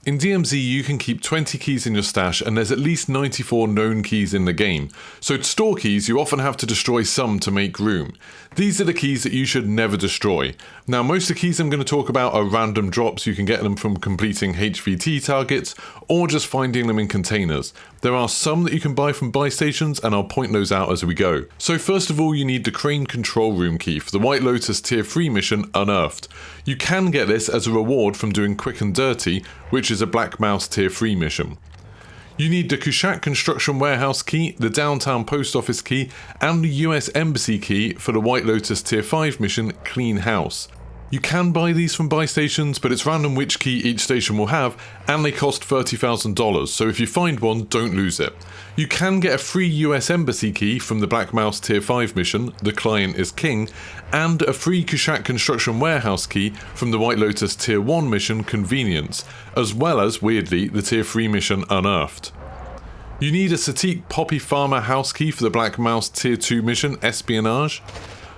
In DMZ you can keep 20 keys in your stash and there's at least 94 known keys in the game, so to store keys you often have to destroy some to make room. These are the keys that you should never destroy. Now most of the keys I'm going to talk about are random drops. You can get them from completing HVT targets or just finding them in containers. There are some that you can buy from buy stations and I'll point those out as we go. So first of all you need the crane control room key for the White Lotus tier 3 mission Unearthed. You can get this as a reward from doing Quick and Dirty, which is a Black Mouse tier 3 mission. You need the Kushat Construction Warehouse key, the Downtown Post Office key, and the US Embassy key for the White Lotus tier 5 mission Clean House. You can buy these from buy stations, but it's random which key each station will have, and they cost $30,000, so if you find one, don't lose it. You can get a free US Embassy key from the Black Mouse tier 5 mission, The Client is King, and a free Kushat Construction Warehouse key from the White Lotus tier 1 mission Convenience, as well as, weirdly, the tier 3 mission Unearthed. You need a Satik Poppy Farmer house key for the Black Mouse tier 2 mission Espionage.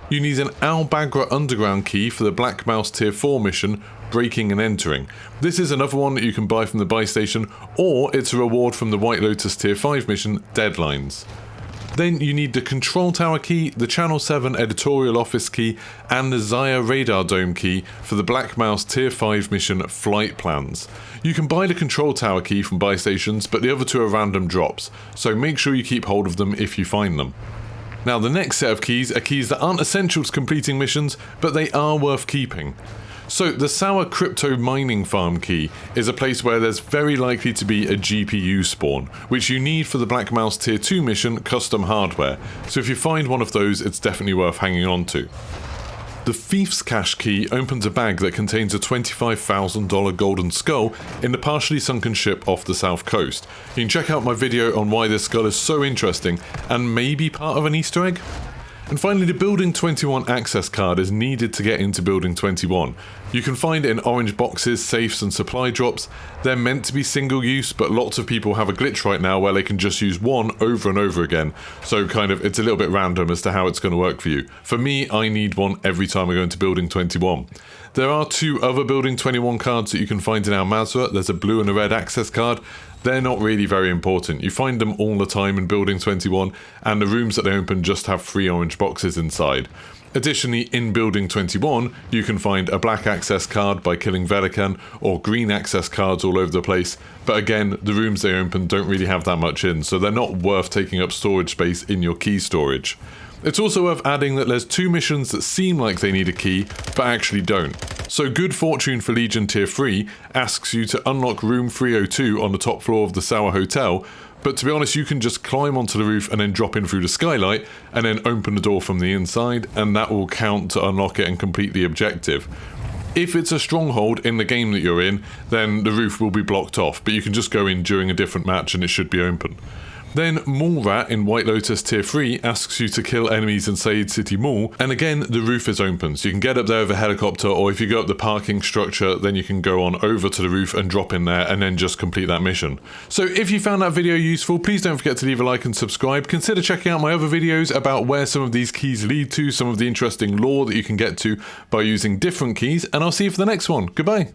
You need an Al Bagra Underground key for the Black Mouse tier 4 mission Breaking and Entering. This is another one that you can buy from the buy station, or it's a reward from the White Lotus tier 5 mission Deadlines. Then you need the Control Tower key, the Channel 7 Editorial Office key, and the Zaya Radar Dome key for the Black Mouse tier 5 mission Flight Plans. You can buy the Control Tower key from buy stations, but the other two are random drops, so make sure you keep hold of them if you find them. Now the next set of keys are keys that aren't essential to completing missions, but they are worth keeping. So the Sour Crypto Mining Farm key is a place where there's very likely to be a GPU spawn, which you need for the Black Mouse tier 2 mission Custom Hardware, so if you find one of those it's definitely worth hanging on to. The Thief's Cache key opens a bag that contains a $25,000 golden skull in the partially sunken ship off the south coast. You can check out my video on why this skull is so interesting and maybe part of an Easter egg. And finally, the Building 21 access card is needed to get into Building 21. You can find it in orange boxes, safes and supply drops. They're meant to be single use, but lots of people have a glitch right now where they can just use one over and over again. So it's a little bit random as to how it's going to work for you. For me, I need one every time I go into Building 21. There are two other Building 21 cards that you can find in Al Mazrah. There's a blue and a red access card. They're not really very important. You find them all the time in Building 21, and the rooms that they open just have 3 orange boxes inside. Additionally, in Building 21, you can find a black access card by killing Velikan, or green access cards all over the place, but again, the rooms they open don't really have that much in, so they're not worth taking up storage space in your key storage. It's also worth adding that there's 2 missions that seem like they need a key, but actually don't. So Good Fortune for Legion Tier 3 asks you to unlock room 302 on the top floor of the Sour Hotel, but to be honest you can just climb onto the roof and then drop in through the skylight and then open the door from the inside, and that will count to unlock it and complete the objective. If it's a stronghold in the game that you're in, then the roof will be blocked off, but you can just go in during a different match and it should be open. Then Mall Rat in White Lotus Tier 3 asks you to kill enemies in Said City Mall, and again the roof is open, so you can get up there with a helicopter, or if you go up the parking structure then you can go on over to the roof and drop in there and then just complete that mission. So if you found that video useful, please don't forget to leave a like and subscribe. Consider checking out my other videos about where some of these keys lead to, some of the interesting lore that you can get to by using different keys, and I'll see you for the next one. Goodbye!